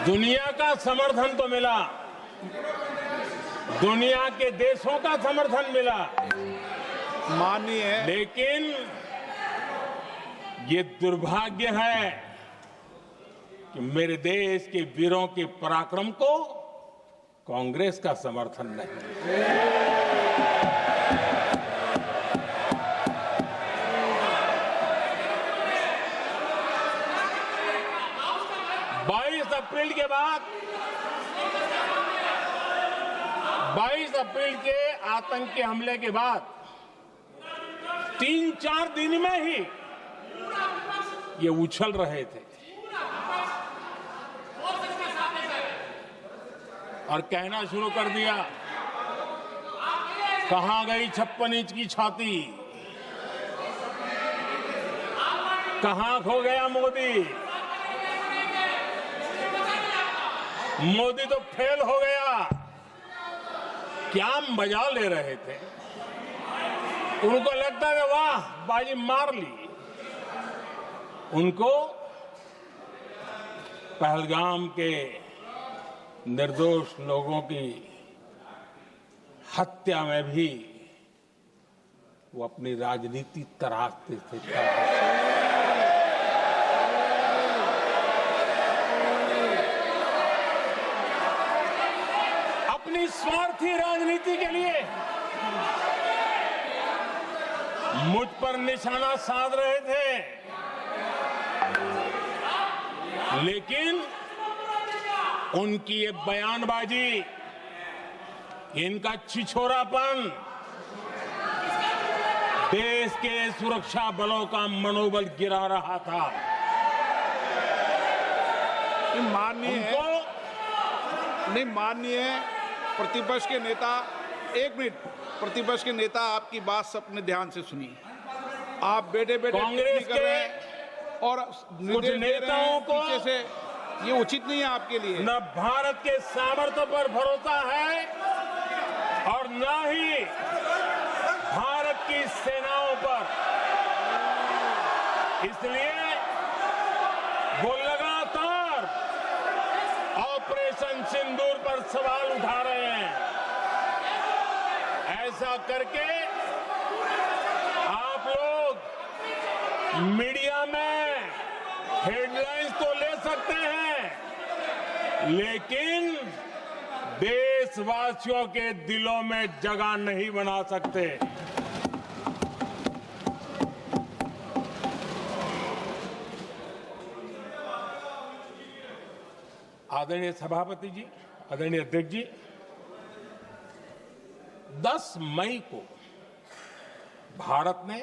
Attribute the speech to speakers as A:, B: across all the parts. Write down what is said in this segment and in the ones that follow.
A: दुनिया का समर्थन तो मिला, दुनिया के देशों का समर्थन मिला,
B: माननीय,
A: लेकिन ये दुर्भाग्य है कि मेरे देश के वीरों के पराक्रम को कांग्रेस का समर्थन नहीं। 22 अप्रैल के बाद 22 अप्रैल के आतंकी हमले के बाद 3-4 दिन में ही ये उछल रहे थे और कहना शुरू कर दिया, कहां गई 56 इंच की छाती, कहां खो गया मोदी, मोदी तो फेल हो गया। क्या मजा ले रहे थे, उनको लगता है वाह बाजी मार ली। उनको पहलगाम के निर्दोष लोगों की हत्या में भी वो अपनी राजनीति तराशते थे। अपनी स्वार्थी राजनीति के लिए मुझ पर निशाना साध रहे थे, लेकिन उनकी ये बयानबाजी, इनका छिछोरापन देश के सुरक्षा बलों का मनोबल गिरा रहा था।
B: माननीय प्रतिपक्ष के नेता, एक मिनट, प्रतिपक्ष के नेता आपकी बात अपने ध्यान से सुनिए। आप बेटे
A: कांग्रेस
B: कर रहे हैं और
A: कुछ नेताओं को
B: पीछे से, ये उचित नहीं है आपके लिए।
A: न भारत के सामर्थ्य पर भरोसा है और न ही भारत की सेनाओं पर, इसलिए वो लगातार ऑपरेशन सिंदूर पर सवाल उठा रहे हैं। ऐसा करके आप लोग मीडिया में हेडलाइंस तो ले सकते हैं, लेकिन देशवासियों के दिलों में जगह नहीं बना सकते। आदरणीय सभापति जी, आदरणीय अध्यक्ष जी, 10 मई को भारत ने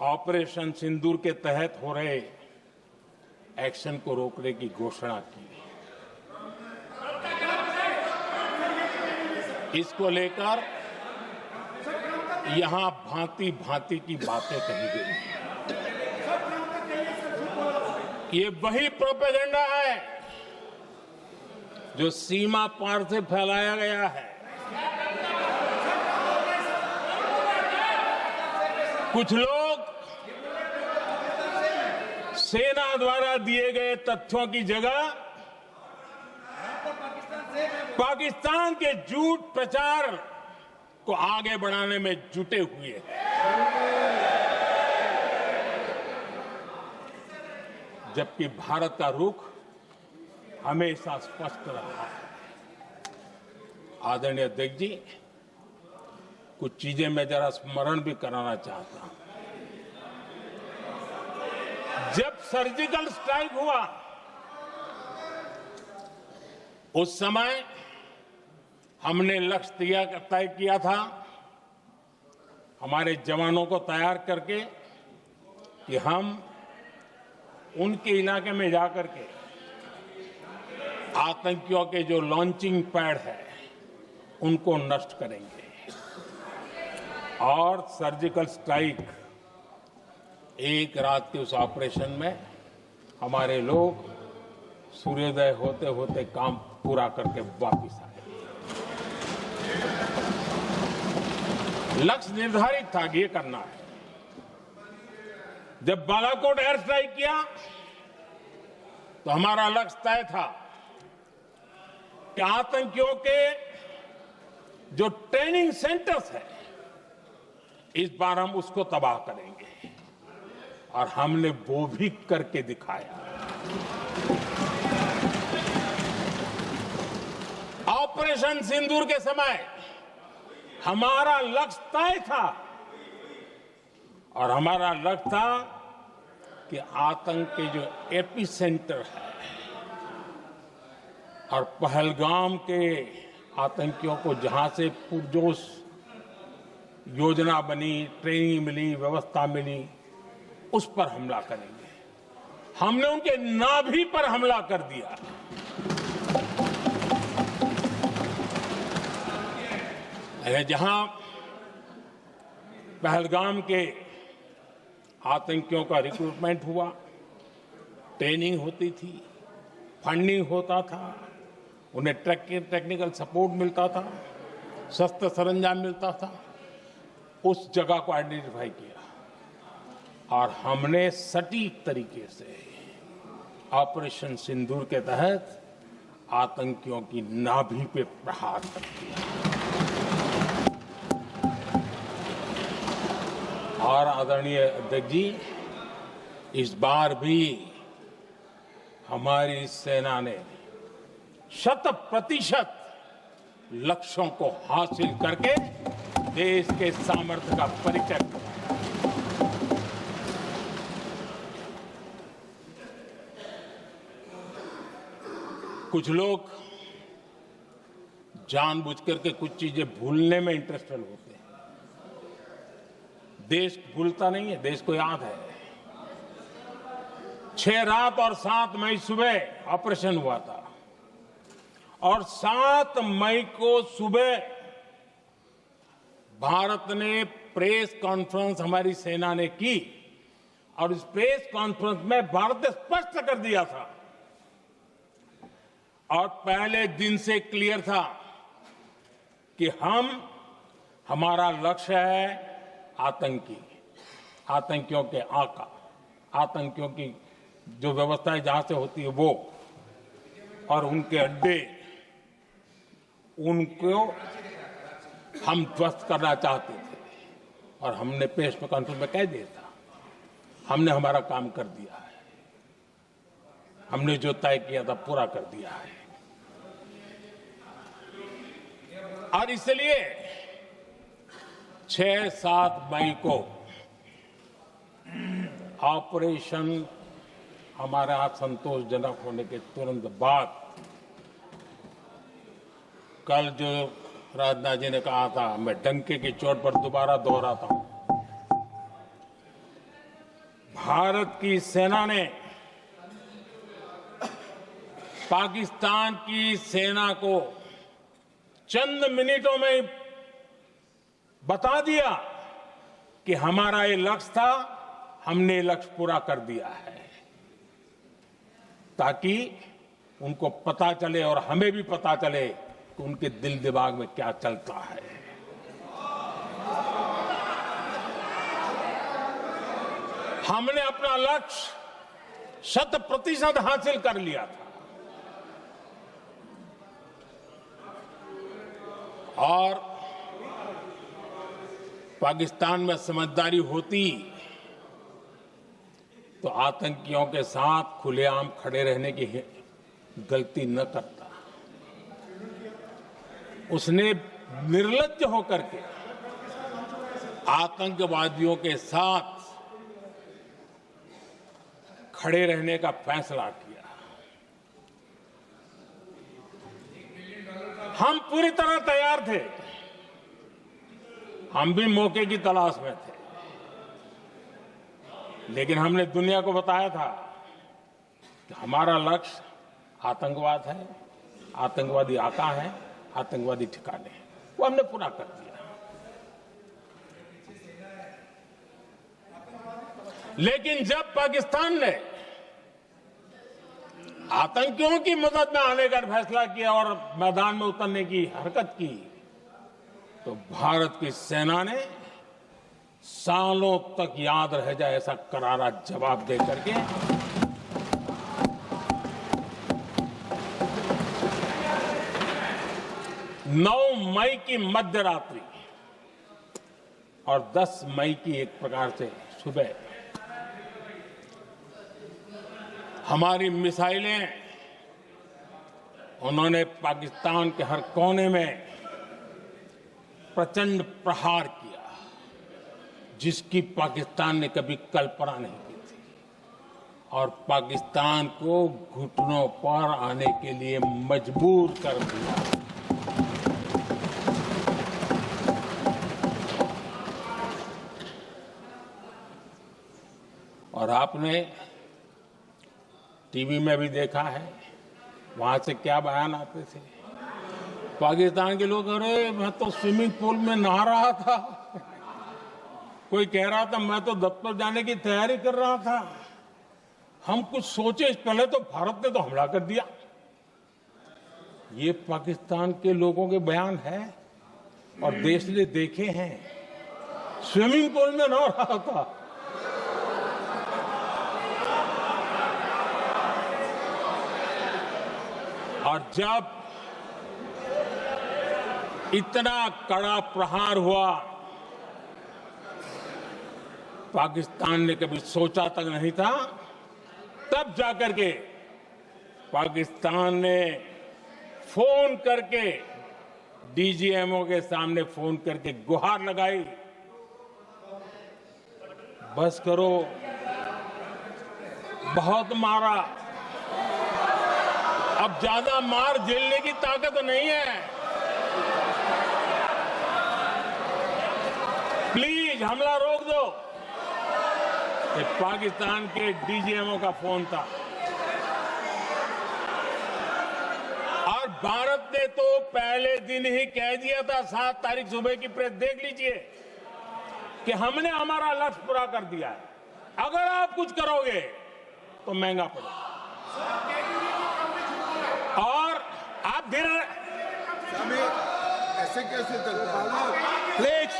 A: ऑपरेशन सिंदूर के तहत हो रहे एक्शन को रोकने की घोषणा की। इसको लेकर यहां भांति भांति की बातें कही गई। ये वही प्रोपेगेंडा है जो सीमा पार से फैलाया गया है। कुछ लोग सेना द्वारा दिए गए तथ्यों की जगह पाकिस्तान के झूठ प्रचार को आगे बढ़ाने में जुटे हुए हैं। जबकि भारत का रुख हमेशा स्पष्ट रहा है। आदरणीय अध्यक्ष जी, कुछ चीजें मैं जरा स्मरण भी कराना चाहता हूं। जब सर्जिकल स्ट्राइक हुआ, उस समय हमने लक्ष्य तय किया था, हमारे जवानों को तैयार करके, कि हम उनके इलाके में जाकर के आतंकियों के जो लॉन्चिंग पैड है उनको नष्ट करेंगे। और सर्जिकल स्ट्राइक, एक रात के उस ऑपरेशन में हमारे लोग सूर्योदय होते होते काम पूरा करके वापस आए। लक्ष्य निर्धारित था कि ये करना है। जब बालाकोट एयर स्ट्राइक किया तो हमारा लक्ष्य तय था कि आतंकियों के जो ट्रेनिंग सेंटर्स है, इस बार हम उसको तबाह करेंगे और हमने वो भी करके दिखाया। ऑपरेशन सिंदूर के समय हमारा लक्ष्य तय था और हमारा लक्ष्य था कि आतंक के जो एपी सेंटर है और पहलगाम के आतंकियों को जहां से पुरजोश योजना बनी, ट्रेनिंग मिली, व्यवस्था मिली, उस पर हमला करेंगे। हमने उनके नाभि पर हमला कर दिया। जहां पहलगाम के आतंकियों का रिक्रूटमेंट हुआ, ट्रेनिंग होती थी, फंडिंग होता था, उन्हें टेक्निकल सपोर्ट मिलता था, शस्त्र सरंजाम मिलता था, उस जगह को आइडेंटिफाई किया और हमने सटीक तरीके से ऑपरेशन सिंदूर के तहत आतंकियों की नाभि पे प्रहार कर दिया। और आदरणीय अध्यक्ष जी, इस बार भी हमारी सेना ने 100% लक्ष्यों को हासिल करके देश के सामर्थ्य का परिचय किया। कुछ लोग जानबूझ करके कुछ चीजें भूलने में इंटरेस्टेड होते हैं। देश भूलता नहीं है, देश को याद है। 6 रात और 7 मई सुबह ऑपरेशन हुआ था और 7 मई को सुबह भारत ने प्रेस कॉन्फ्रेंस हमारी सेना ने की और इस प्रेस कॉन्फ्रेंस में भारत ने स्पष्ट कर दिया था और पहले दिन से क्लियर था कि हमारा लक्ष्य है आतंकियों के आका, आतंकियों की जो व्यवस्थाएं जहां से होती है वो और उनके अड्डे, उनको हम ध्वस्त करना चाहते थे और हमने प्रेस कॉन्फ्रेंस में कह दिया था, हमने हमारा काम कर दिया है, हमने जो तय किया था पूरा कर दिया है। और इसलिए 6-7 मई को ऑपरेशन हमारे यहां संतोषजनक होने के तुरंत बाद कल जो राजनाथ जी ने कहा था, मैं डंके की चोट पर दोबारा दोहराता हूं, भारत की सेना ने पाकिस्तान की सेना को चंद मिनटों में बता दिया कि हमारा ये लक्ष्य था, हमने ये लक्ष्य पूरा कर दिया है, ताकि उनको पता चले और हमें भी पता चले कि उनके दिल दिमाग में क्या चलता है। हमने अपना लक्ष्य 100% हासिल कर लिया था और पाकिस्तान में समझदारी होती तो आतंकियों के साथ खुलेआम खड़े रहने की गलती न करता। उसने निर्लज्ज होकर के आतंकवादियों के साथ खड़े रहने का फैसला किया। हम पूरी तरह तैयार थे, हम भी मौके की तलाश में थे, लेकिन हमने दुनिया को बताया था कि हमारा लक्ष्य आतंकवाद है, आतंकवादी आका है, आतंकवादी ठिकाने हैं, वो हमने पूरा कर दिया। लेकिन जब पाकिस्तान ने आतंकियों की मदद में आने का फैसला किया और मैदान में उतरने की हरकत की, तो भारत की सेना ने सालों तक याद रह जाए ऐसा करारा जवाब दे करके 9 मई की मध्य रात्रि और 10 मई की एक प्रकार से सुबह हमारी मिसाइलें उन्होंने पाकिस्तान के हर कोने में प्रचंड प्रहार किया, जिसकी पाकिस्तान ने कभी कल्पना नहीं की थी, और पाकिस्तान को घुटनों पर आने के लिए मजबूर कर दिया। और आपने टीवी में भी देखा है, वहां से क्या बयान आते थे। पाकिस्तान के लोग, अरे मैं तो स्विमिंग पूल में नहा रहा था, कोई कह रहा था मैं तो दफ्तर जाने की तैयारी कर रहा था। हम कुछ सोचे पहले तो भारत ने तो हमला कर दिया। ये पाकिस्तान के लोगों के बयान है और देश ने देखे हैं। स्विमिंग पूल में नहा रहा था। और जब इतना कड़ा प्रहार हुआ, पाकिस्तान ने कभी सोचा तक नहीं था, तब जाकर के पाकिस्तान ने फोन करके डीजीएमओ के सामने फोन करके गुहार लगाई, बस करो, बहुत मारा, अब ज्यादा मार झेलने की ताकत नहीं है, प्लीज हमला रोक दो। ये पाकिस्तान के डीजीएमओ का फोन था। और भारत ने तो पहले दिन ही कह दिया था, 7 तारीख सुबह की प्रेस देख लीजिए, कि हमने हमारा लक्ष्य पूरा कर दिया है, अगर आप कुछ करोगे तो महंगा पड़ेगा। और आप धीरे
C: ऐसे कैसे चलता है?
A: प्लीज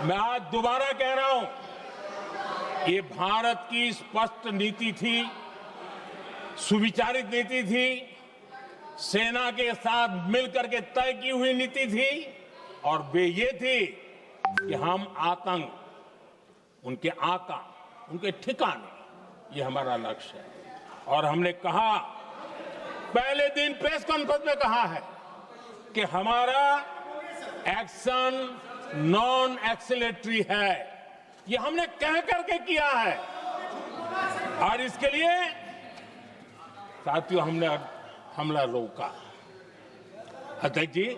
A: मैं आज दोबारा कह रहा हूं, ये भारत की स्पष्ट नीति थी, सुविचारित नीति थी, सेना के साथ मिलकर के तय की हुई नीति थी, और वे ये थी कि हम आतंक, उनके आका, उनके ठिकाने, ये हमारा लक्ष्य है। और हमने कहा, पहले दिन प्रेस कॉन्फ्रेंस में कहा है कि हमारा एक्शन नॉन एक्सीलेटरी है, ये हमने कह करके किया है। और इसके लिए साथियों हमने हमला रोका। अध्यक्ष जी,